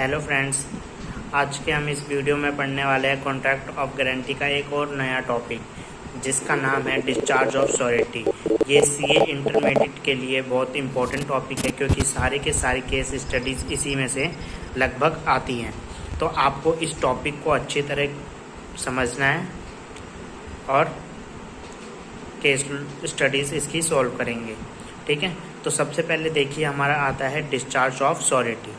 Hello friends, आज के हम इस वीडियो में पढ़ने वाले हैं कॉन्ट्रैक्ट ऑफ गारंटी का एक और नया टॉपिक, जिसका नाम है डिस्चार्ज ऑफ श्योरिटी। ये सीए इंटरमीडिएट के लिए बहुत इंपॉर्टेंट टॉपिक है, क्योंकि सारे के सारे केस स्टडीज़ इसी में से लगभग आती हैं। तो आपको इस टॉपिक को अच्छी तरह समझना है और केस स्टडीज़ इसकी सॉल्व करेंगे। ठीक है, तो सबसे पहले देखिए हमारा आता है discharge of surety.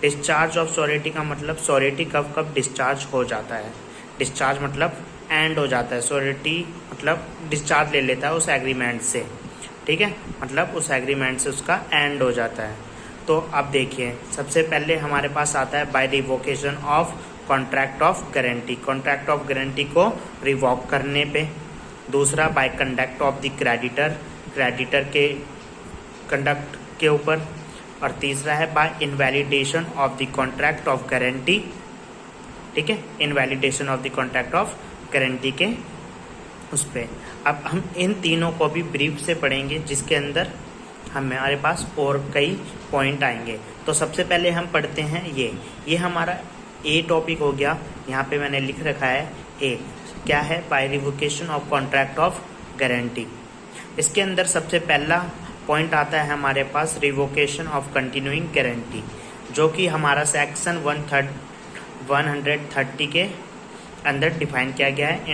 Discharge of surety का मतलब श्योरिटी कब कब डिस्चार्ज हो जाता है। डिस्चार्ज मतलब एंड हो जाता है, श्योरिटी मतलब डिस्चार्ज ले लेता है उस एग्रीमेंट से। ठीक है, मतलब उस एग्रीमेंट से उसका एंड हो जाता है। तो अब देखिए, सबसे पहले हमारे पास आता है by revocation of contract of guarantee. Contract of guarantee को रिवॉक करने पे। दूसरा by conduct of the creditor, creditor के कंडक्ट के ऊपर। और तीसरा है by invalidation of the contract of guarantee. ठीक है, invalidation of the contract of guarantee के उस पर। अब हम इन तीनों को भी ब्रीफ से पढ़ेंगे, जिसके अंदर हमारे पास और कई पॉइंट आएंगे। तो सबसे पहले हम पढ़ते हैं ये हमारा ए टॉपिक हो गया। यहाँ पे मैंने लिख रखा है ए, क्या है, by revocation of contract of guarantee. इसके अंदर सबसे पहला पॉइंट आता है हमारे पास रिवोकेशन ऑफ कंटिन्यूइंग गारंटी, जो कि हमारा सेक्शन 130 के अंदर डिफाइन किया गया है।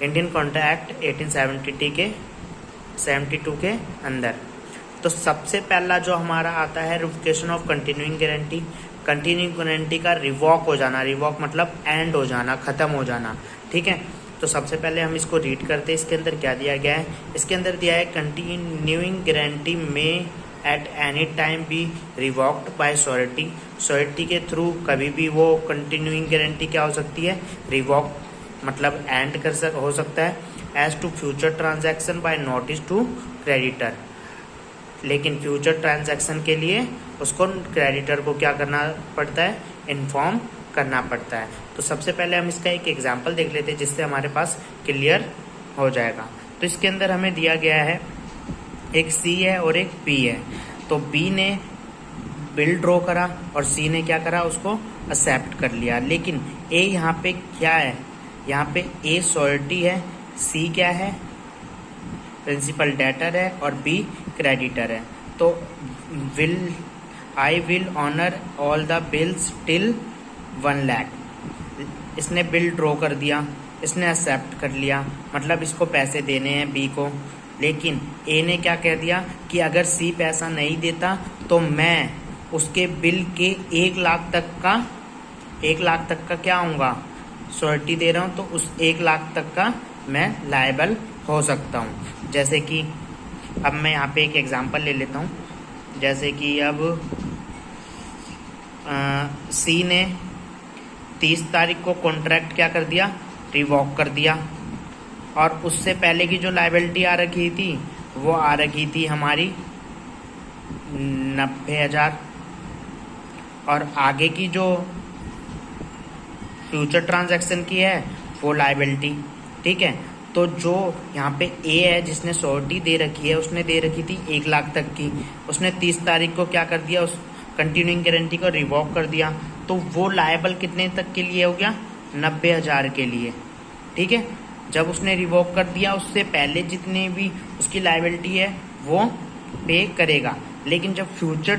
इंडियन कॉन्ट्रैक्ट 1872 के अंदर। तो सबसे पहला जो हमारा आता है revocation of continuing guarantee. Continuing guarantee का रिवॉक हो जाना, रिवॉक मतलब एंड हो जाना, ख़त्म हो जाना। ठीक है, तो सबसे पहले हम इसको रीड करते हैं। इसके अंदर क्या दिया गया है, इसके अंदर दिया है कंटिन्यूइंग गारंटी में at any time be revoked by surety. Surety के थ्रू कभी भी वो कंटिन्यूइंग गारंटी क्या हो सकती है, रिवॉक मतलब एंड हो सकता है। As to future transaction by notice to creditor. लेकिन फ्यूचर ट्रांजैक्शन के लिए उसको क्रेडिटर को क्या करना पड़ता है, इन्फॉर्म करना पड़ता है। तो सबसे पहले हम इसका एक एग्जांपल देख लेते हैं, जिससे हमारे पास क्लियर हो जाएगा। तो इसके अंदर हमें दिया गया है एक सी है और एक बी है। तो बी ने बिल ड्रॉ करा और सी ने क्या करा, उसको एक्सेप्ट कर लिया। लेकिन ए यहाँ पे क्या है, यहाँ पे ए श्योरिटी है, सी क्या है, प्रिंसिपल डेटर है और बी क्रेडिटर है। तो I will honour all the bills till 1 lakh. इसने बिल ड्रॉ कर दिया, इसने एक्सेप्ट कर लिया, मतलब इसको पैसे देने हैं बी को। लेकिन ए ने क्या कह दिया कि अगर सी पैसा नहीं देता तो मैं उसके बिल के 1 लाख तक का क्या होऊंगा, श्योरिटी दे रहा हूँ, तो उस 1 लाख तक का मैं लायबल हो सकता हूँ। जैसे कि अब मैं यहाँ पे एक एग्जांपल ले लेता हूँ। जैसे कि अब सी ने 30 तारीख को कॉन्ट्रैक्ट क्या कर दिया, रिवॉक कर दिया। और उससे पहले की जो लायबिलिटी आ रखी थी वो आ रखी थी हमारी 90,000। और आगे की जो फ्यूचर ट्रांजैक्शन की है वो लायबिलिटी। ठीक है, तो जो यहाँ पे ए है जिसने श्योरिटी दे रखी है, उसने दे रखी थी 1 लाख तक की। उसने 30 तारीख को क्या कर दिया, उस कंटिन्यूइंग गारंटी को रिवॉक कर दिया। तो वो लायबल कितने तक के लिए हो गया, 90,000 के लिए। ठीक है, जब उसने रिवॉक कर दिया उससे पहले जितने भी उसकी लायबिलिटी है वो पे करेगा। लेकिन जब फ्यूचर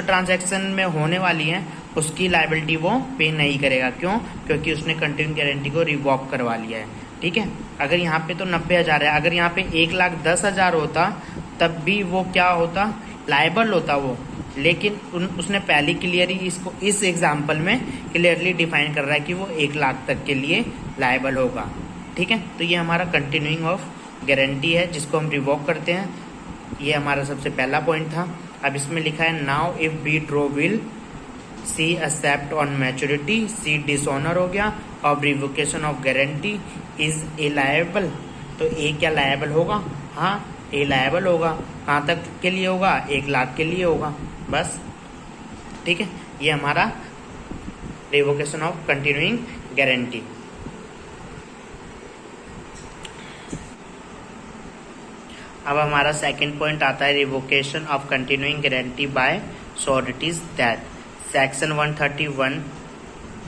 ट्रांजैक्शन में होने वाली है उसकी लायबिलिटी वो पे नहीं करेगा। क्यों, क्योंकि उसने कंटिन्यूइंग गारंटी को रिवॉक करवा लिया है। ठीक है, अगर यहाँ पे तो 90,000 है, अगर यहाँ पे 1,10,000 होता तब भी वो क्या होता, लायबल होता वो। लेकिन उसने पहली क्लियरली इसको इस एग्जाम्पल में क्लियरली डिफाइन कर रहा है कि वो 1 लाख तक के लिए लायबल होगा। ठीक है, तो ये हमारा कंटिन्यूइंग ऑफ गारंटी है, जिसको हम रिवॉक करते हैं। ये हमारा सबसे पहला पॉइंट था। अब इसमें लिखा है now if B draw will C accept on maturity, C dishonour हो गया, और revocation of guarantee is a liable. तो ए क्या लायबल होगा, हाँ ए लायबल होगा। कहाँ तक के लिए होगा, 1 लाख के लिए होगा बस। ठीक है, ये हमारा रिवोकेशन ऑफ कंटिन्यूइंग गारंटी। अब हमारा सेकंड पॉइंट आता है revocation of continuing guarantee bye sureties that. Section 131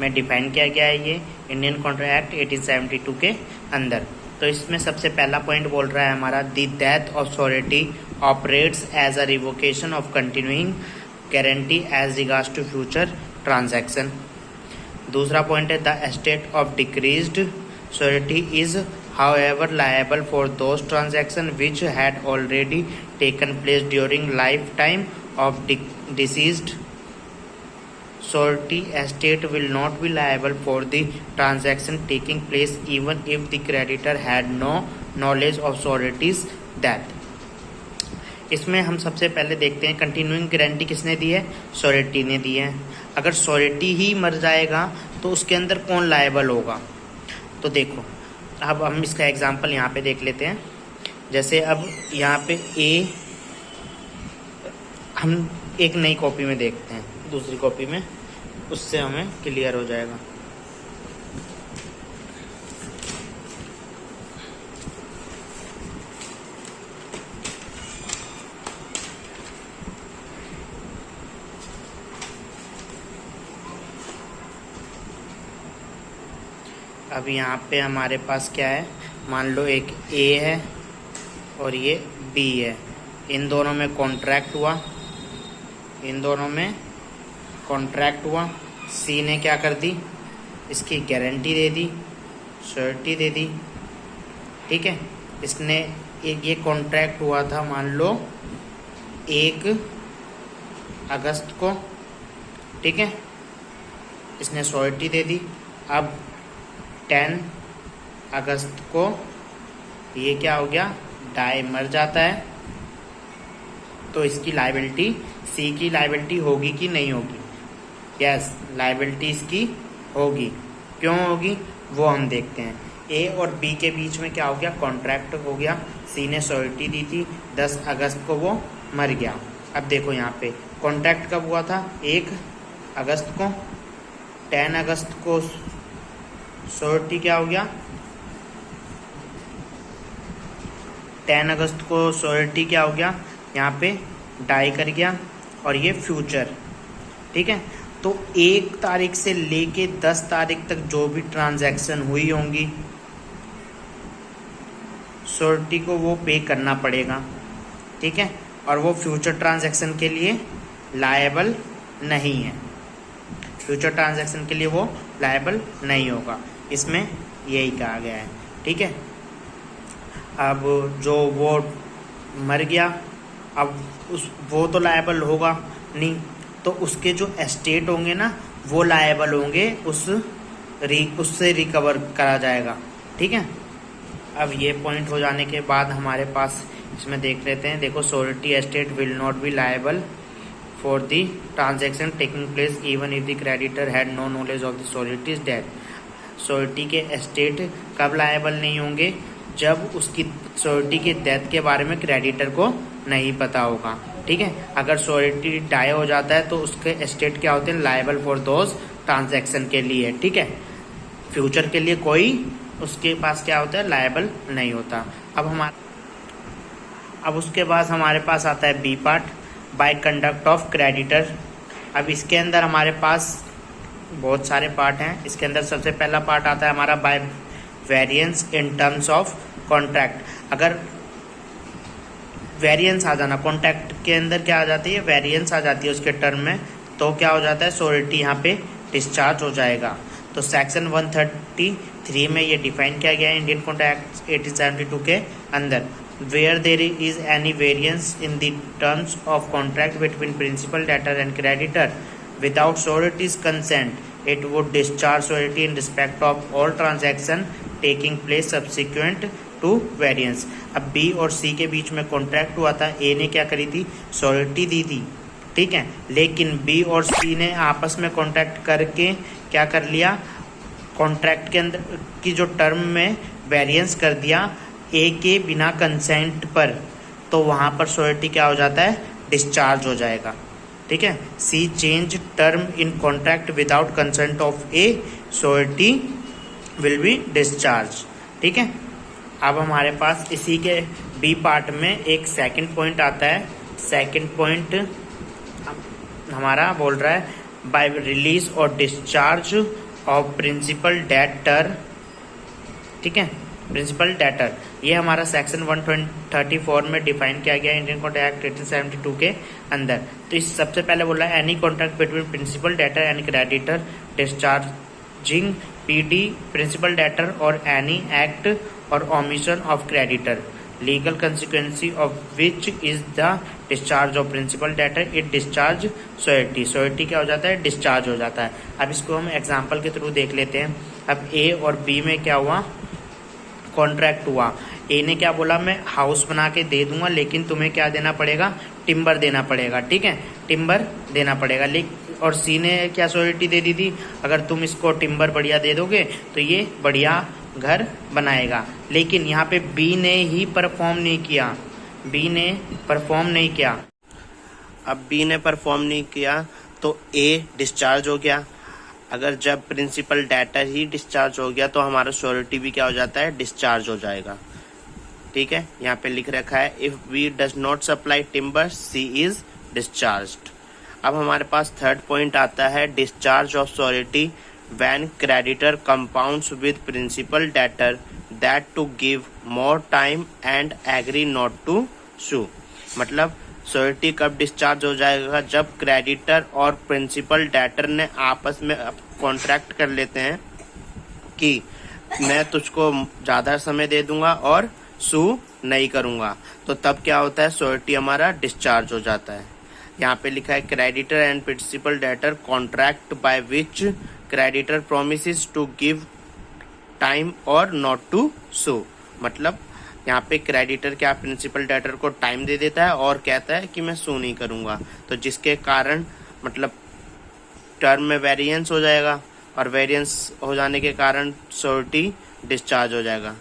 में डिफाइन किया गया है ये इंडियन कॉन्ट्रैक्ट 1872 के अंदर। तो इसमें सबसे पहला पॉइंट बोल रहा है हमारा, the death of surety operates as a revocation of continuing guarantee as regards to future transaction. दूसरा पॉइंट है, the estate of deceased surety is however liable for those transactions which had already taken place during lifetime of deceased. Surety estate will not be liable for the transaction taking place even if the creditor had no knowledge of surety's death. इसमें हम सबसे पहले देखते हैं continuing guarantee किसने दी है, surety ने दी है। अगर श्योरिटी ही मर जाएगा तो उसके अंदर कौन लायबल होगा। तो देखो अब हम इसका एग्जांपल यहाँ पे देख लेते हैं। जैसे अब यहाँ पे ए, हम एक नई कॉपी में देखते हैं, दूसरी कॉपी में, उससे हमें क्लियर हो जाएगा। अब यहाँ पे हमारे पास क्या है, मान लो एक ए है और ये बी है, इन दोनों में कॉन्ट्रैक्ट हुआ, इन दोनों में कॉन्ट्रैक्ट हुआ। सी ने क्या कर दी, इसकी गारंटी दे दी, श्योरिटी दे दी, ठीक है। इसने ये कॉन्ट्रैक्ट हुआ था मान लो 1 अगस्त को, ठीक है, इसने श्योरिटी दे दी। अब 10 अगस्त को ये क्या हो गया, डाई मर जाता है, तो इसकी लायबिलिटी, सी की लायबिलिटी होगी कि नहीं होगी। यस, लायबिलिटी इसकी होगी। क्यों होगी वो हम देखते हैं। ए और बी के बीच में क्या हो गया, कॉन्ट्रैक्ट हो गया, सी ने श्योरिटी दी थी, 10 अगस्त को वो मर गया। अब देखो यहाँ पे कॉन्ट्रैक्ट कब हुआ था, 1 अगस्त को, 10 अगस्त को श्योरिटी क्या हो गया, 10 अगस्त को श्योरिटी क्या हो गया, यहाँ पे डाई कर गया, और ये फ्यूचर, ठीक है। तो 1 तारीख से लेके 10 तारीख तक जो भी ट्रांजैक्शन हुई होंगी श्योरिटी को वो पे करना पड़ेगा, ठीक है, और वो फ्यूचर ट्रांजैक्शन के लिए लायबल नहीं है, फ्यूचर ट्रांजैक्शन के लिए वो लायबल नहीं होगा। इसमें यही कहा गया है, ठीक है। अब जो वो मर गया, अब वो तो लायबल होगा नहीं, तो उसके जो एस्टेट होंगे ना वो लायबल होंगे, उससे रिकवर करा जाएगा, ठीक है। अब ये पॉइंट हो जाने के बाद हमारे पास इसमें देख लेते हैं। देखो, surety estate will not be liable for the transaction taking place even if the creditor had no knowledge of the surety's death. Surety के एस्टेट कब लायबल नहीं होंगे, जब उसकी श्योरिटी के डेथ के बारे में क्रेडिटर को नहीं पता होगा, ठीक है। अगर श्योरिटी डाई हो जाता है तो उसके एस्टेट क्या होते हैं, लायबल फॉर दोज ट्रांजैक्शन के लिए, ठीक है। फ्यूचर के लिए कोई उसके पास क्या होता है, लायबल नहीं होता। अब उसके बाद हमारे पास आता है B part, by conduct of creditor. अब इसके अंदर हमारे पास बहुत सारे पार्ट हैं। इसके अंदर सबसे पहला पार्ट आता है हमारा by variance in terms of contract. अगर वेरिएंस आ जाना, कॉन्ट्रैक्ट के अंदर क्या आ जाती है, वेरिएंस आ जाती है उसके टर्म में, तो क्या हो जाता है, श्योरिटी यहाँ पे डिस्चार्ज हो जाएगा। तो सेक्शन 133 में ये डिफाइन किया गया है इंडियन कॉन्ट्रैक्ट 1872 के अंदर, where there is any variance in the terms of contract between principal debtor and creditor without surety's consent, it would discharge surety in respect of all transaction taking place subsequent to variance। अब B और सी के बीच में contract हुआ था, ए ने क्या करी थी, श्योरिटी दी थी, ठीक है, लेकिन बी और सी ने आपस में कॉन्ट्रैक्ट करके क्या कर लिया, कॉन्ट्रैक्ट के अंदर की जो टर्म में वेरिएंस कर दिया ए के बिना कंसेंट पर, तो वहाँ पर श्योरिटी क्या हो जाता है, डिस्चार्ज हो जाएगा, ठीक है। C change term in contract without consent of A, surety will be discharge, ठीक है। अब हमारे पास इसी के बी पार्ट में एक सेकंड पॉइंट आता है। सेकंड पॉइंट हमारा बोल रहा है बाय रिलीज और डिस्चार्ज ऑफ प्रिंसिपल डेटर, ठीक है, प्रिंसिपल डेटर, ये हमारा सेक्शन 134 में डिफाइन किया गया इंडियन कॉन्ट्रैक्ट एक्ट 1872 के अंदर। तो इस सबसे पहले बोला है any contract between principal debtor and creditor discharging PD principal debtor और एनी एक्ट और omission of creditor legal consequence of which is the discharge of principal debtor it discharge society. Society क्या हो जाता है, डिस्चार्ज हो जाता है। अब इसको हम एग्जाम्पल के थ्रू देख लेते हैं। अब ए और बी में क्या हुआ, कॉन्ट्रैक्ट हुआ। ए ने क्या बोला, मैं हाउस बना के दे दूंगा लेकिन तुम्हें क्या देना पड़ेगा, टिम्बर देना पड़ेगा, ठीक है, टिम्बर देना पड़ेगा। लेकिन और सी ने क्या सोसाइटी दे दी थी, अगर तुम इसको टिम्बर बढ़िया दे दोगे तो ये बढ़िया घर बनाएगा। लेकिन यहाँ पे बी ने ही परफॉर्म नहीं किया, बी ने परफॉर्म नहीं किया। अब बी ने परफॉर्म नहीं किया तो ए डिस्चार्ज हो गया। अगर जब प्रिंसिपल डेटर ही डिस्चार्ज हो गया तो हमारा श्योरिटी भी क्या हो जाता है, डिस्चार्ज हो जाएगा। ठीक है, यहाँ पे लिख रखा है if B does not supply timber C is discharged. अब हमारे पास थर्ड पॉइंट आता है discharge of surety when creditor compounds with principal debtor that to give more time and agree not to sue. मतलब श्योरिटी कब discharge हो जाएगा, जब क्रेडिटर और प्रिंसिपल डेटर ने आपस में कॉन्ट्रैक्ट कर लेते हैं कि मैं तुझको ज्यादा समय दे दूंगा और सू नहीं करूंगा, तो तब क्या होता है, श्योरिटी हमारा डिस्चार्ज हो जाता है। यहाँ पे लिखा है creditor and principal debtor contract by which creditor promises to give time और नॉट टू सू। मतलब यहाँ पे क्रेडिटर क्या प्रिंसिपल डेटर को टाइम दे देता है और कहता है कि मैं सू नहीं करूंगा, तो जिसके कारण मतलब टर्म में वेरिएंस हो जाएगा और वेरिएंस हो जाने के कारण श्योरिटी डिस्चार्ज हो जाएगा।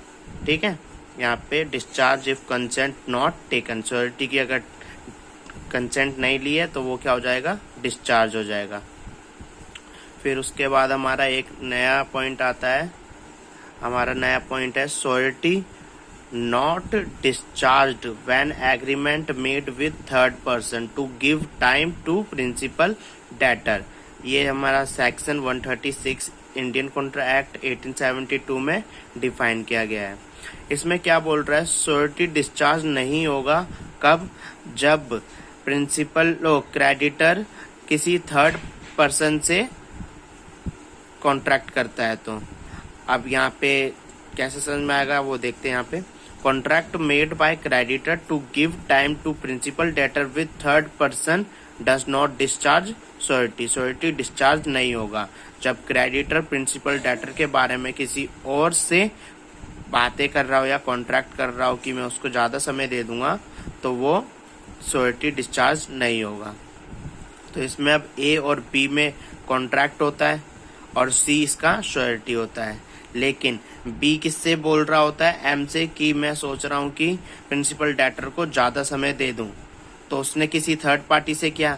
ठीक है, यहाँ पे discharge if consent not taken, surety की अगर कंसेंट नहीं ली है तो वो क्या हो जाएगा, डिस्चार्ज हो जाएगा। फिर उसके बाद हमारा एक नया पॉइंट आता है, हमारा नया पॉइंट है surety not discharged when agreement made with third person to give time to principal debtor. ये हमारा सेक्शन 136 इंडियन कॉन्ट्रैक्ट एक्ट 1872 में डिफाइन किया गया है। इसमें क्या बोल रहा है, श्योरिटी डिस्चार्ज नहीं होगा कब, जब प्रिंसिपल क्रेडिटर किसी थर्ड पर्सन से कॉन्ट्रैक्ट करता है। तो अब यहाँ पे कैसे समझ में आएगा वो देखते हैं। यहाँ पे contract made by creditor to give time to principal debtor with third person does not discharge surety. Surety discharge नहीं होगा जब क्रेडिटर प्रिंसिपल डेटर के बारे में किसी और से बातें कर रहा हो या कॉन्ट्रैक्ट कर रहा हो कि मैं उसको ज्यादा समय दे दूंगा, तो वो श्योरिटी डिस्चार्ज नहीं होगा। तो इसमें अब ए और बी में कॉन्ट्रैक्ट होता है और सी इसका श्योरिटी होता है। लेकिन बी किससे बोल रहा होता है, एम से, कि मैं सोच रहा हूँ कि प्रिंसिपल डेटर को ज्यादा समय दे दूं। तो उसने किसी थर्ड पार्टी से किया,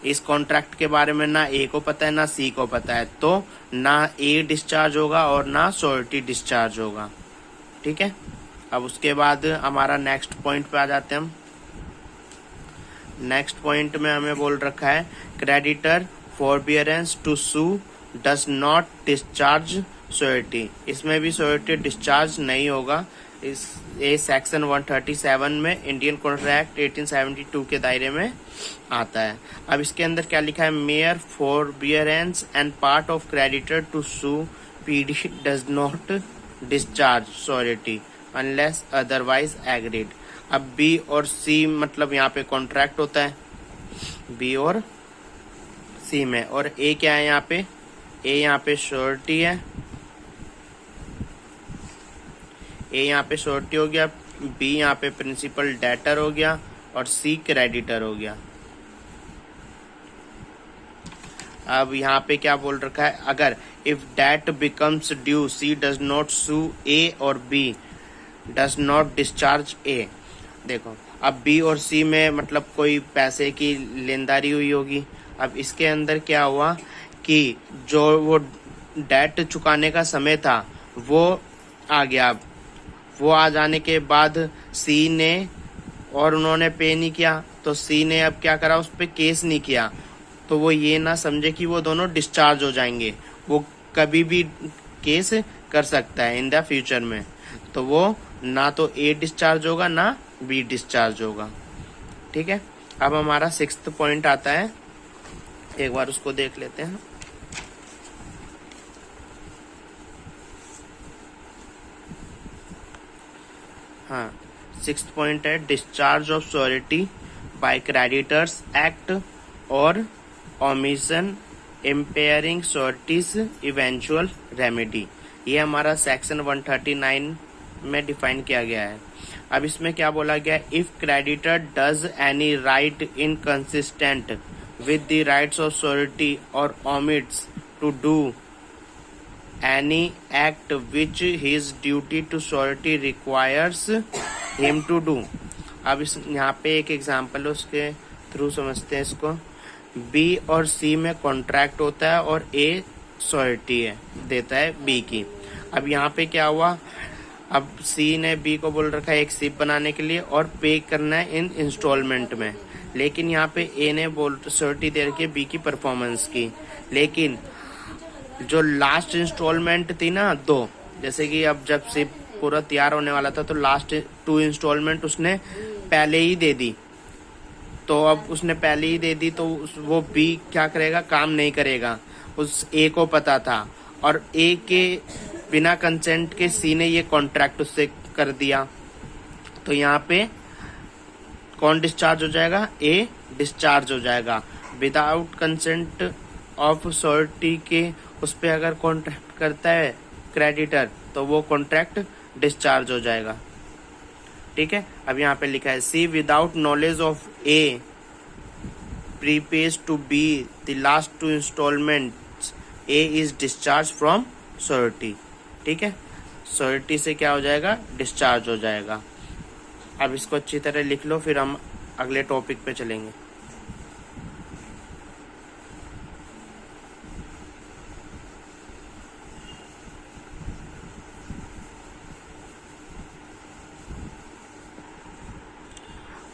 इस कॉन्ट्रैक्ट के बारे में ना ए को पता है ना सी को पता है, तो ना ए डिस्चार्ज होगा और ना श्योरिटी डिस्चार्ज होगा। ठीक है, अब उसके बाद हमारा नेक्स्ट पॉइंट पे आ जाते हैं हम। नेक्स्ट पॉइंट में हमें बोल रखा है creditor forbearance to sue does not discharge surety. इसमें भी श्योरिटी डिस्चार्ज नहीं होगा। इस ये सेक्शन 137 में इंडियन कॉन्ट्रैक्ट 1872 के दायरे में आता है। अब इसके अंदर क्या लिखा है, mere forbearance and part of creditor to sue PD does not discharge surety unless otherwise agreed. अब बी और सी मतलब यहाँ पे कॉन्ट्रैक्ट होता है बी और सी में, और ए क्या है यहाँ पे, ए यहाँ पे श्योरिटी है, ए यहाँ पे श्योरिटी हो गया, बी यहाँ पे प्रिंसिपल डेटर हो गया और सी क्रेडिटर हो गया। अब यहाँ पे क्या बोल रखा है, अगर if debt becomes due C does not sue A और B does not discharge A. देखो अब बी और सी में मतलब कोई पैसे की लेनदारी हुई होगी। अब इसके अंदर क्या हुआ कि जो वो डेट चुकाने का समय था वो आ गया। वो आ जाने के बाद सी ने और उन्होंने पे नहीं किया, तो सी ने अब क्या करा, उस पर केस नहीं किया तो वो ये ना समझे कि वो दोनों डिस्चार्ज हो जाएंगे, वो कभी भी केस कर सकता है इन द फ्यूचर में। तो वो ना तो ए डिस्चार्ज होगा ना बी डिस्चार्ज होगा। ठीक है, अब हमारा 6th पॉइंट आता है, एक बार उसको देख लेते हैं। हाँ, 6th पॉइंट है discharge of surety by creditors act और omission impairing sureties eventual remedy. ये हमारा सेक्शन 139 में डिफाइन किया गया है। अब इसमें क्या बोला गया, if creditor does any right inconsistent with the rights of surety और omits to do any act which his duty to surety requires him to do। अब इस यहाँ पे एक एग्जांपल उसके थ्रू समझते हैं इसको। बी और सी में कॉन्ट्रैक्ट होता है और ए श्योरिटी है देता है बी की। अब यहाँ पे क्या हुआ, अब सी ने बी को बोल रखा है एक सिप बनाने के लिए और पे करना है इन इंस्टॉलमेंट में, लेकिन यहाँ पे ए ने श्योरिटी दे रखी है बी की परफॉर्मेंस की। लेकिन जो लास्ट इंस्टॉलमेंट थी ना 2, जैसे कि अब जब से पूरा तैयार होने वाला था तो लास्ट 2 इंस्टॉलमेंट उसने पहले ही दे दी। तो अब उसने पहले ही दे दी तो वो बी क्या करेगा, काम नहीं करेगा। उस ए को पता था और ए के बिना कंसेंट के सी ने ये कॉन्ट्रैक्ट उससे कर दिया। तो यहाँ पे कौन डिस्चार्ज हो जाएगा, ए डिस्चार्ज हो जाएगा। विदाउट कंसेंट ऑफ श्योरिटी के उस पे अगर कॉन्ट्रैक्ट करता है क्रेडिटर तो वो कॉन्ट्रैक्ट डिस्चार्ज हो जाएगा। ठीक है, अब यहाँ पे लिखा है C without knowledge of A prepays to B the last 2 installments, A is discharge from surety. ठीक है, श्योरिटी से क्या हो जाएगा, डिस्चार्ज हो जाएगा। अब इसको अच्छी तरह लिख लो, फिर हम अगले टॉपिक पे चलेंगे।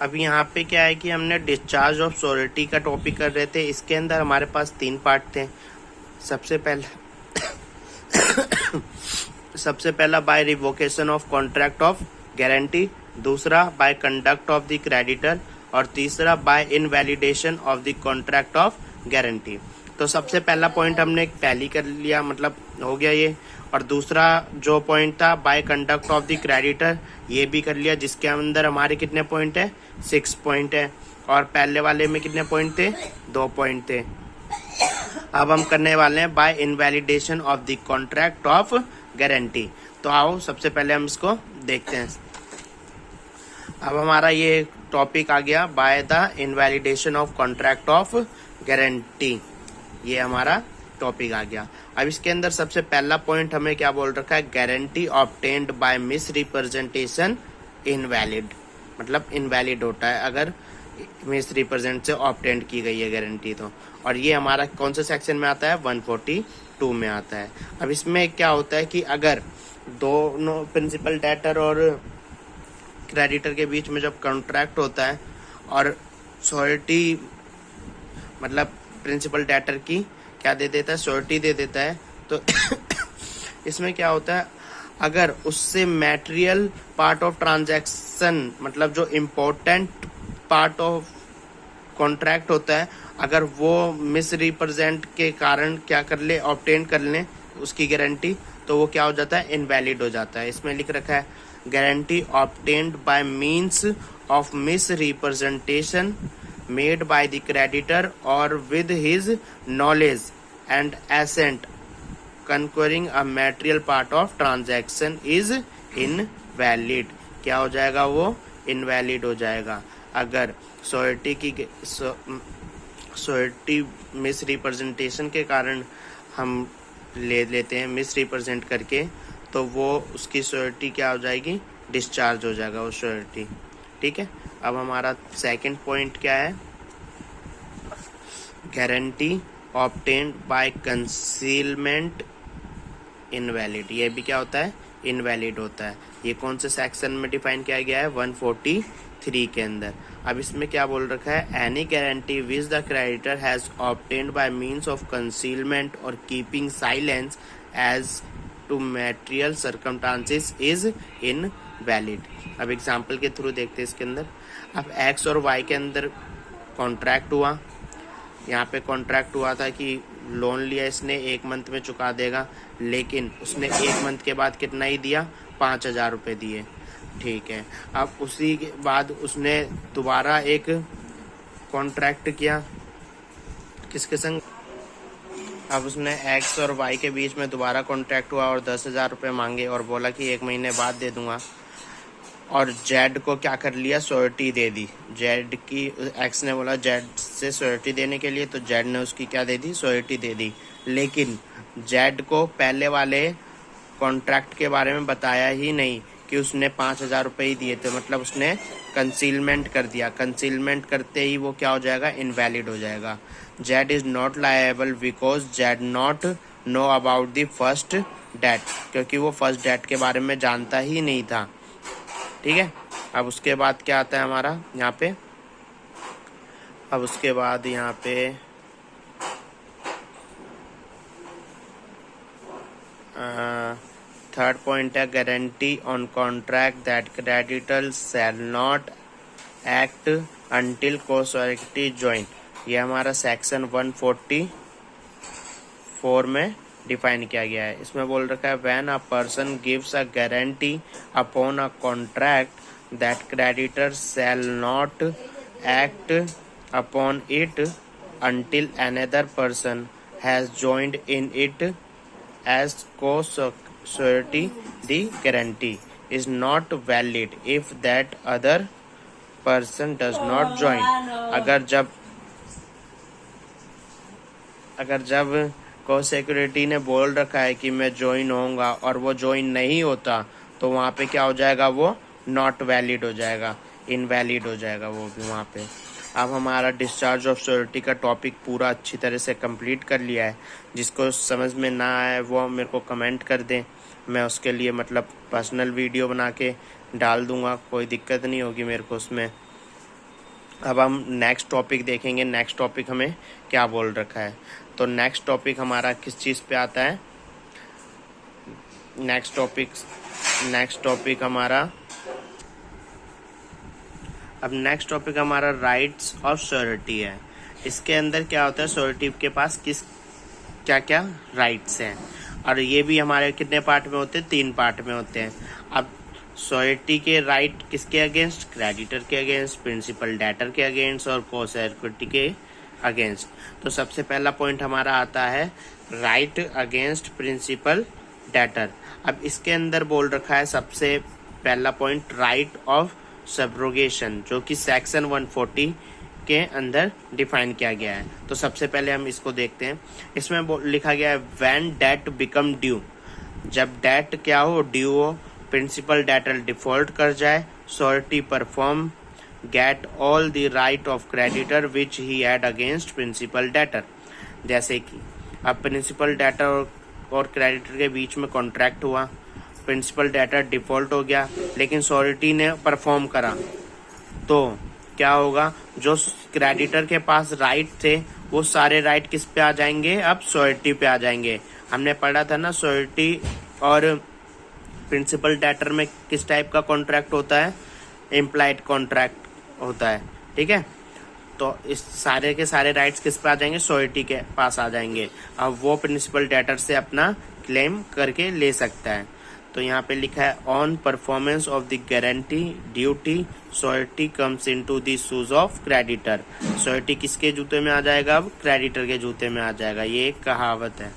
अब यहाँ पे क्या है कि हमने डिस्चार्ज ऑफ श्योरिटी का टॉपिक कर रहे थे। इसके अंदर हमारे पास 3 पार्ट थे। सबसे पहला by revocation of contract of guarantee, दूसरा by conduct of the creditor और तीसरा by invalidation of the contract of guarantee. तो सबसे पहला पॉइंट हमने पहली कर लिया, मतलब हो गया ये। और दूसरा जो पॉइंट था by conduct of the creditor, ये भी कर लिया, जिसके अंदर हमारे कितने पॉइंट है, 6 पॉइंट है। और पहले वाले में कितने पॉइंट थे, 2 पॉइंट थे। अब हम करने वाले हैं by invalidation of the contract of guarantee. तो आओ सबसे पहले हम इसको देखते हैं। अब हमारा ये टॉपिक आ गया by the invalidation of contract of guarantee, ये हमारा टॉपिक आ गया। अब इसके अंदर सबसे पहला पॉइंट हमें क्या बोल रखा है, guarantee obtained by miss representation invalid, मतलब इनवैलिड होता है अगर मिस रिप्रेजेंट से ऑब्टेन्ड की गई है गारंटी तो। और ये हमारा कौन से सेक्शन में आता है, 142 में आता है। अब इसमें क्या होता है कि अगर दोनों प्रिंसिपल डेटर और क्रेडिटर के बीच में जब कॉन्ट्रैक्ट होता है और श्योरिटी मतलब प्रिंसिपल डेटर की क्या दे देता है, श्योरिटी दे देता है, तो इसमें क्या होता है, अगर उससे मैटेरियल पार्ट ऑफ ट्रांजैक्शन मतलब जो इम्पोर्टेंट पार्ट ऑफ कॉन्ट्रैक्ट होता है, अगर वो मिस रिप्रेजेंट के कारण क्या कर ले, ऑब्टेन कर ले उसकी गारंटी, तो वो क्या हो जाता है, इनवैलिड हो जाता है। इसमें लिख रखा है guarantee obtained by means of miss representation made by the creditor or with his knowledge and assent conquering a material part of transaction is invalid। क्या हो जाएगा, वो invalid हो जाएगा अगर श्योरिटी मिस रिप्रेजेंटेशन के कारण हम ले लेते हैं, मिस रिप्रेजेंट करके, तो वो उसकी श्योरिटी क्या हो जाएगी, डिस्चार्ज हो जाएगा वो श्योरिटी। ठीक है, अब हमारा सेकंड पॉइंट क्या है, guarantee obtained by concealment invalid, ये भी क्या होता है, इनवैलिड होता है। ये कौन से सेक्शन में डिफाइन किया गया है, 143 के अंदर। अब इसमें क्या बोल रखा है, any guarantee which the creditor has obtained by means of concealment और keeping silence as to material circumstances is invalid. अब एग्जाम्पल के थ्रू देखते हैं इसके अंदर। अब एक्स और वाई के अंदर कॉन्ट्रैक्ट हुआ, यहाँ पे कॉन्ट्रैक्ट हुआ था कि लोन लिया इसने 1 मंथ में चुका देगा, लेकिन उसने 1 मंथ के बाद कितना ही दिया, 5,000 रुपये दिए, ठीक है। अब उसी के बाद उसने दोबारा एक कॉन्ट्रैक्ट किया किसके संग, अब उसने एक्स और वाई के बीच में दोबारा कॉन्ट्रैक्ट हुआ और 10,000 रुपये मांगे और बोला कि 1 महीने बाद दे दूंगा, और जेड को क्या कर लिया, श्योरिटी दे दी। जेड की एक्स ने बोला जेड से श्योरिटी देने के लिए, तो जेड ने उसकी क्या दे दी, श्योरिटी दे दी। लेकिन जेड को पहले वाले कॉन्ट्रैक्ट के बारे में बताया ही नहीं कि उसने 5,000 रुपये ही दिए थे, मतलब उसने कंसीलमेंट कर दिया। कंसीलमेंट करते ही वो क्या हो जाएगा, इनवैलिड हो जाएगा। Z is not liable because Z not know about the first debt, क्योंकि वो फर्स्ट डेट के बारे में जानता ही नहीं था, ठीक है। अब उसके बाद क्या आता है हमारा यहाँ पे, अब उसके बाद यहाँ पे थर्ड पॉइंट है guarantee on contract that creditors shall not act until co security joint. ये हमारा सेक्शन 144 में डिफाइन किया गया है। इसमें बोल रखा है when a person gives a guarantee upon a contract that creditors shall not act upon it until another person has joined in it as co-surety, the guarantee is not valid if that other person does not join। अगर जब को-सिक्योरिटी ने बोल रखा है कि मैं join होऊंगा और वो ज्वाइन नहीं होता, तो वहाँ पे क्या हो जाएगा, वो नॉट वैलिड हो जाएगा, इनवैलिड हो जाएगा वो भी वहाँ पे। अब हमारा डिस्चार्ज ऑफ श्योरिटी का टॉपिक पूरा अच्छी तरह से कंप्लीट कर लिया है। जिसको समझ में ना आए वो मेरे को कमेंट कर दें, मैं उसके लिए मतलब पर्सनल वीडियो बना के डाल दूंगा, कोई दिक्कत नहीं होगी मेरे को उसमें। अब हम नेक्स्ट टॉपिक देखेंगे, नेक्स्ट टॉपिक हमें क्या बोल रखा है। तो नेक्स्ट टॉपिक हमारा किस चीज़ पे आता है, नेक्स्ट टॉपिक हमारा अब नेक्स्ट टॉपिक हमारा राइट्स ऑफ श्योरिटी है। इसके अंदर क्या होता है, श्योरिटी के पास क्या क्या राइट्स हैं, और ये भी हमारे कितने पार्ट में होते हैं, 3 पार्ट में होते हैं। अब श्योरिटी के राइट किसके अगेंस्ट, क्रेडिटर के अगेंस्ट, प्रिंसिपल डेटर के अगेंस्ट और को-सिक्योरिटी के अगेंस्ट। तो सबसे पहला पॉइंट हमारा आता है राइट अगेंस्ट प्रिंसिपल डेटर। अब इसके अंदर बोल रखा है सबसे पहला पॉइंट राइट ऑफ सब्रोगेशन, जो कि सेक्शन 140 के अंदर डिफाइन किया गया है। तो सबसे पहले हम इसको देखते हैं। इसमें लिखा गया है व्हेन डेट बिकम ड्यू, जब डेट क्या हो, ड्यू हो, प्रिंसिपल डेटर डिफॉल्ट कर जाए, surety perform get all the right of creditor which he had against principal debtor. जैसे कि अब प्रिंसिपल डेटर और क्रेडिटर के बीच में कॉन्ट्रैक्ट हुआ, प्रिंसिपल डेटर डिफॉल्ट हो गया, लेकिन श्योरिटी ने परफॉर्म करा, तो क्या होगा, जो क्रेडिटर के पास राइट थे वो सारे राइट किस पे आ जाएंगे, अब श्योरिटी पे आ जाएंगे। हमने पढ़ा था ना, श्योरिटी और प्रिंसिपल डेटर में किस टाइप का कॉन्ट्रैक्ट होता है, इम्प्लाइड कॉन्ट्रैक्ट होता है, ठीक है। तो इस सारे के सारे राइट्स किस पे आ जाएंगे, श्योरिटी के पास आ जाएंगे। अब वो प्रिंसिपल डेटर से अपना क्लेम करके ले सकता है। तो यहाँ पे लिखा है on performance of the guarantee duty surety comes into the shoes of creditor. Surety किसके जूते में आ जाएगा, अब क्रेडिटर के जूते में आ जाएगा, ये एक कहावत है।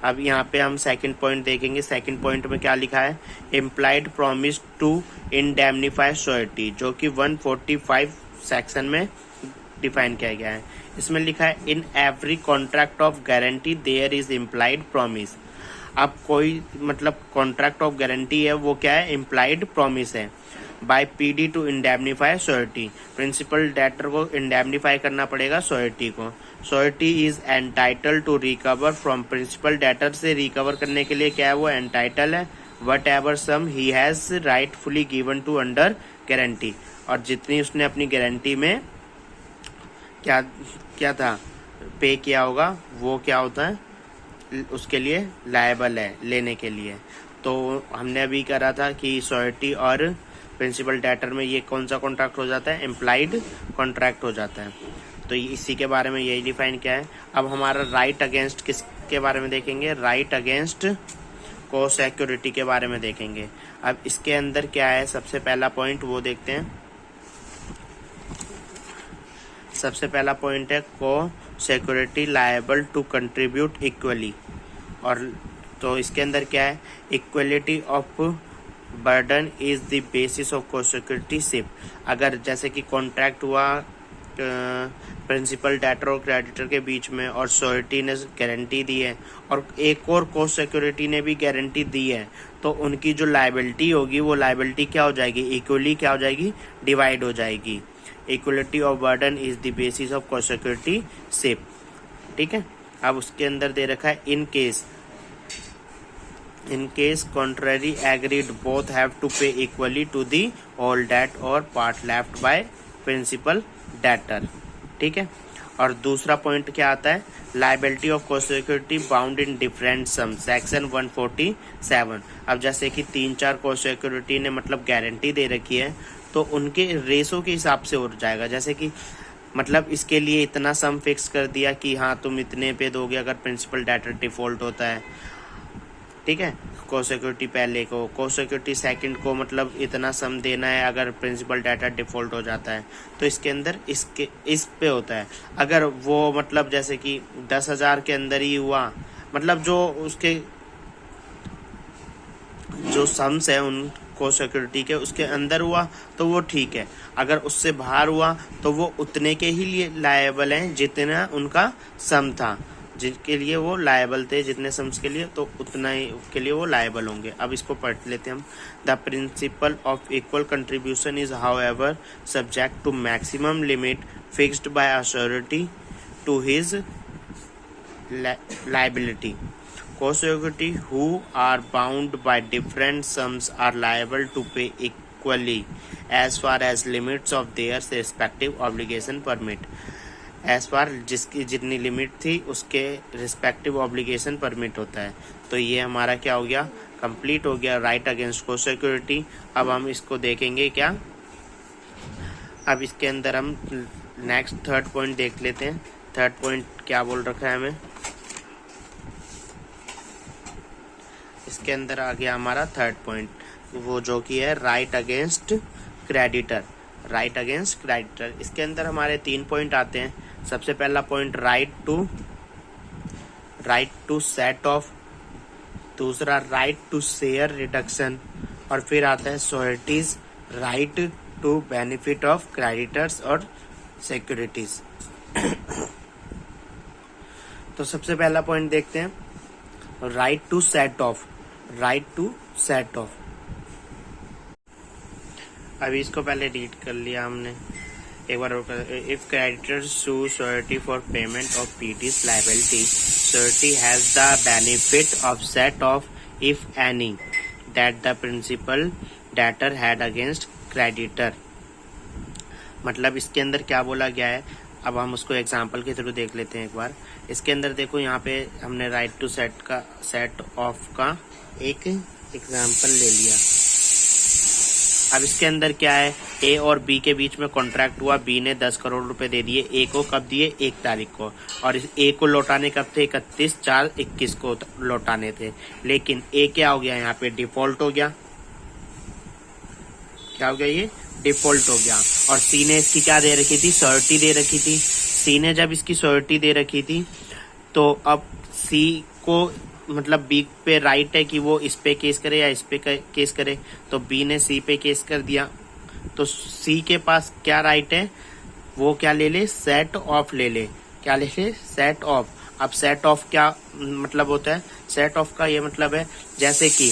अब यहाँ पे हम सेकंड पॉइंट देखेंगे। सेकंड पॉइंट में क्या लिखा है, implied promise to indemnify surety, जो कि 145 सेक्शन में डिफाइन किया गया है। इसमें लिखा है in every contract of guarantee there is implied promise. अब कोई मतलब कॉन्ट्रैक्ट ऑफ गारंटी है वो क्या है, इम्प्लाइड प्रॉमिस है। By PD to indemnify surety, principal debtor को इंडेमनीफाई करना पड़ेगा श्योरिटी को। Surety is entitle to recover from, principal debtor से रिकवर करने के लिए क्या है, वो एंटाइटल है, whatever sum he has rightfully given to under guarantee. और जितनी उसने अपनी गारंटी में क्या क्या था पे किया होगा वो क्या होता है उसके लिए लायबल है लेने के लिए। तो हमने अभी करा था कि श्योरिटी और प्रिंसिपल डेटर में ये कौन सा कॉन्ट्रैक्ट हो जाता है, इम्प्लाइड कॉन्ट्रैक्ट हो जाता है। तो इसी के बारे में यही डिफाइन किया है। अब हमारा राइट अगेंस्ट किसके बारे में देखेंगे, राइट अगेंस्ट को सिक्योरिटी के बारे में देखेंगे। अब इसके अंदर क्या है, सबसे पहला पॉइंट वो देखते हैं। सबसे पहला पॉइंट है co security liable to contribute equally. और तो इसके अंदर क्या है, equality of burden is the basis of co security ship. अगर जैसे कि कॉन्ट्रैक्ट हुआ प्रिंसिपल डेटर और क्रेडिटर के बीच में और श्योरिटी ने गारंटी दी है और एक और को सिक्योरिटी ने भी गारंटी दी है, तो उनकी जो लायबिलिटी होगी वो लायबिलिटी क्या हो जाएगी, इक्वली क्या हो जाएगी, डिवाइड हो जाएगी। Equality of burden is the basis of co security ship. ठीक है। अब उसके अंदर दे रखा है in case contrary agreed both have to pay equally to the all debt or part left by principal debtor। ठीक है। और दूसरा पॉइंट क्या आता है, liability of co security bound in different sum, section 147। अब जैसे कि 3-4 को सिक्योरिटी ने मतलब गारंटी दे रखी है तो उनके रेशो के हिसाब से हो जाएगा। जैसे कि मतलब इसके लिए इतना सम फिक्स कर दिया कि हाँ तुम इतने पे दोगे अगर प्रिंसिपल डेटर डिफॉल्ट होता है। ठीक है। को सिक्योरिटी पहले को सिक्योरिटी सेकंड को मतलब इतना सम देना है अगर प्रिंसिपल डेटर डिफॉल्ट हो जाता है। तो इसके अंदर इस पे होता है। अगर वो मतलब जैसे कि 10,000 के अंदर ही हुआ, मतलब जो उसके जो सम्स है उन को सिक्योरिटी के उसके अंदर हुआ तो वो ठीक है। अगर उससे बाहर हुआ तो वो उतने के ही लिए लायबल हैं जितना उनका सम था, जिनके लिए वो लायबल थे, जितने सम्स के लिए, तो उतना ही के लिए वो लायबल होंगे। अब इसको पढ़ लेते हैं हम। The principle of equal contribution is however subject to maximum limit fixed by authority to his liability. Co-security who are bound by different sums are liable to pay equally as far as limits of their respective obligation permit। As far जिसकी जितनी limit थी उसके respective obligation permit होता है। तो ये हमारा क्या हो गया, कंप्लीट हो गया राइट अगेंस्ट को सिक्योरिटी। अब हम इसको देखेंगे क्या, अब इसके अंदर हम नेक्स्ट थर्ड पॉइंट देख लेते हैं। थर्ड पॉइंट क्या बोल रखा है हमें, इसके अंदर आ गया हमारा थर्ड पॉइंट, वो जो कि है right against creditor. Right against creditor, इसके अंदर हमारे 3 पॉइंट आते हैं। सबसे पहला point right to set off, दूसरा राइट टू शेयर रिडक्शन, और फिर आता है sureties right to benefit of creditors और सिक्योरिटीज। तो सबसे पहला पॉइंट देखते हैं, right to set off. Right to set off, अभी इसको पहले रीड कर लिया हमने एक बार। If creditors sue surety for payment of PT's liability, surety has the benefit of set off if any that the principal debtor had against creditor. मतलब इसके अंदर क्या बोला गया है, अब हम उसको एग्जाम्पल के थ्रू देख लेते हैं एक बार। इसके अंदर देखो यहाँ पे हमने राइट टू सेट ऑफ का एक एग्जाम्पल ले लिया। अब इसके अंदर क्या है, ए और बी के बीच में कॉन्ट्रैक्ट हुआ, बी ने 10 करोड़ रुपए दे दिए ए को, कब दिए, 1 तारीख को, और इस ए को लौटाने कब थे, 31/4/21 को लौटाने थे। लेकिन ए क्या हो गया, यहाँ पे डिफॉल्ट हो गया। क्या हो गया, ये डिफॉल्ट हो गया। और सी ने इसकी क्या दे रखी थी, श्योरिटी दे रखी थी। सी ने जब इसकी श्योरिटी दे रखी थी तो अब सी को मतलब बी पे राइट है कि वो इस पे केस करे या इस पे केस करे, तो बी ने सी पे केस कर दिया। तो सी के पास क्या राइट है, वो क्या ले ले, सेट ऑफ ले ले। क्या ले ले, सेट ऑफ। अब सेट ऑफ क्या मतलब होता है, सेट ऑफ का ये मतलब है जैसे कि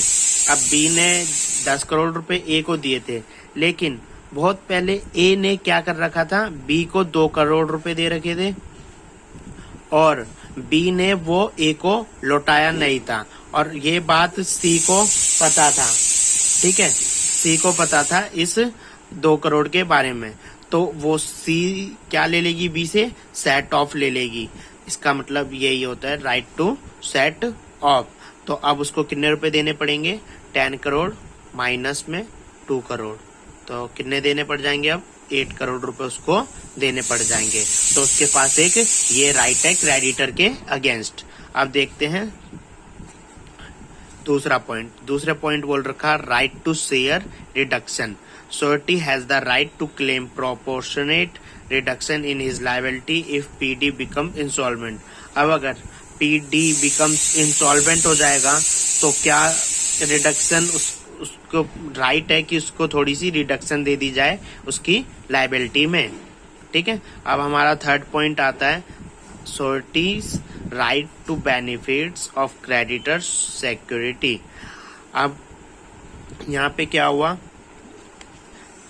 अब बी ने 10 करोड़ रुपए ए को दिए थे, लेकिन बहुत पहले ए ने क्या कर रखा था, बी को 2 करोड़ रुपए दे रखे थे और बी ने वो ए को लौटाया नहीं था, और ये बात सी को पता था। ठीक है, सी को पता था इस 2 करोड़ के बारे में, तो वो सी क्या ले लेगी, बी से सेट ऑफ ले लेगी। इसका मतलब यही होता है राइट टू सेट ऑफ। तो अब उसको कितने रुपए देने पड़ेंगे, 10 करोड़ माइनस में 2 करोड़, तो कितने देने पड़ जाएंगे, अब 8 करोड़ रुपए उसको देने पड़ जाएंगे। तो उसके पास एक ये राइट है क्रेडिटर के अगेंस्ट। अब देखते हैं दूसरा पॉइंट बोल रखा right to share reduction. Surety has the right to claim proportionate reduction in his liability if PD become insolvent। अब अगर PD becomes insolvent हो जाएगा तो क्या रिडक्शन उसको राइट है कि उसको थोड़ी सी रिडक्शन दे दी जाए उसकी लाइबिलिटी में। ठीक है, अब हमारा थर्ड पॉइंट आता है Surety's right to benefits of creditors security। अब यहाँ पे क्या हुआ,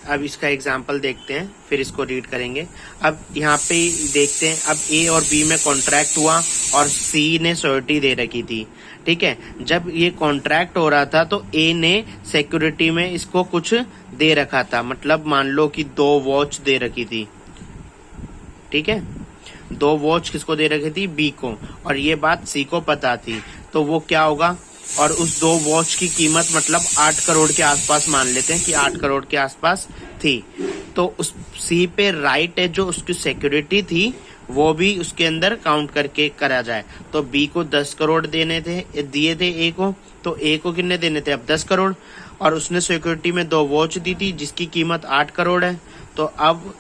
अब इसका एग्जाम्पल देखते हैं फिर इसको रीड करेंगे। अब यहाँ पे देखते हैं, अब ए और बी में कॉन्ट्रैक्ट हुआ और सी ने श्योरिटी दे रखी थी। ठीक है, जब ये कॉन्ट्रैक्ट हो रहा था तो ए ने सिक्योरिटी में इसको कुछ दे रखा था, मतलब मान लो कि 2 वॉच दे रखी थी। ठीक है, 2 वॉच किसको दे रखी थी, बी को, और ये बात सी को पता थी। तो वो क्या होगा, और उस 2 वॉच की कीमत मतलब 8 करोड़ के आसपास मान लेते हैं कि 8 करोड़ के आसपास थी। तो उस सी पे राइट है जो उसकी सिक्योरिटी थी वो भी उसके अंदर काउंट करके करा जाए। तो बी को 10 करोड़ दिए थे ए को, तो ए को कितने देने थे, अब 10 करोड़, और उसने सिक्योरिटी में 2 वॉच दी थी जिसकी कीमत 8 करोड़ है। तो अब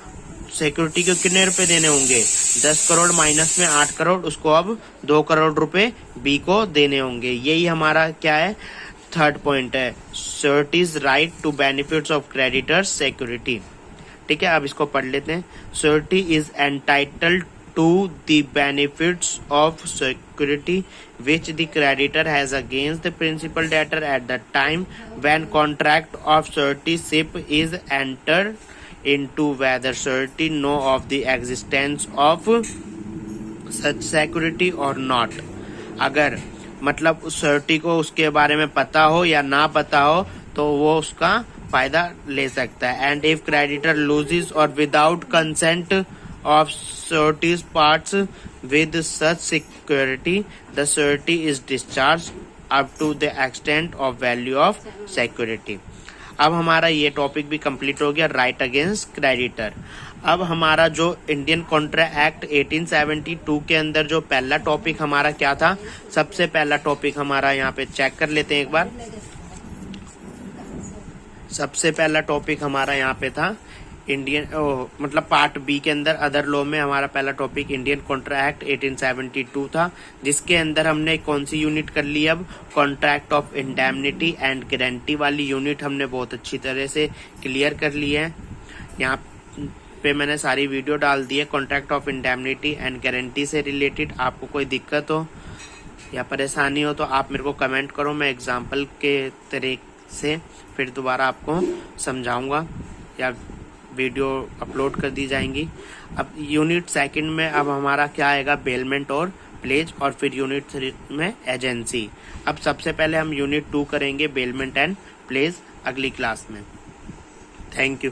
सिक्योरिटी को कितने रुपए देने होंगे, 10 करोड़ माइनस में 8 करोड़, उसको अब 2 करोड़ रुपए बी को देने होंगे। यही हमारा क्या है, थर्ड पॉइंट है, Surety's right to benefits of creditors security. ठीक है, अब इसको पढ़ लेते हैं। Surety is entitled to the benefits of security which the creditor has against the principal debtor at the time when contract of suretyship is entered into, whether surety know of the existence of such security or not। अगर मतलब उस surety को उसके बारे में पता हो या ना पता हो तो वो उसका फायदा ले सकता है। And if creditor loses or without consent of surety's parts with such security, the surety is discharged up to the extent of value of security। अब हमारा ये टॉपिक भी कंप्लीट हो गया, राइट अगेंस्ट क्रेडिटर। अब हमारा जो इंडियन कॉन्ट्रैक्ट एक्ट 1872 के अंदर जो पहला टॉपिक हमारा क्या था, सबसे पहला टॉपिक हमारा यहाँ पे चेक कर लेते हैं एक बार। सबसे पहला टॉपिक हमारा यहाँ पे था इंडियन मतलब पार्ट बी के अंदर अदर लॉ में हमारा पहला टॉपिक इंडियन कॉन्ट्रैक्ट एक्ट 1872 था, जिसके अंदर हमने कौन सी यूनिट कर ली, अब contract of indemnity and guarantee वाली यूनिट हमने बहुत अच्छी तरह से क्लियर कर ली है। यहाँ पे मैंने सारी वीडियो डाल दी है contract of indemnity and guarantee से रिलेटेड। आपको कोई दिक्कत हो या परेशानी हो तो आप मेरे को कमेंट करो, मैं एग्जाम्पल के तरीके से फिर दोबारा आपको समझाऊंगा या वीडियो अपलोड कर दी जाएंगी। अब यूनिट सेकंड में अब हमारा क्या आएगा, बेलमेंट और प्लेज, और फिर यूनिट 3 में एजेंसी। अब सबसे पहले हम यूनिट 2 करेंगे बेलमेंट एंड प्लेज अगली क्लास में। Thank you.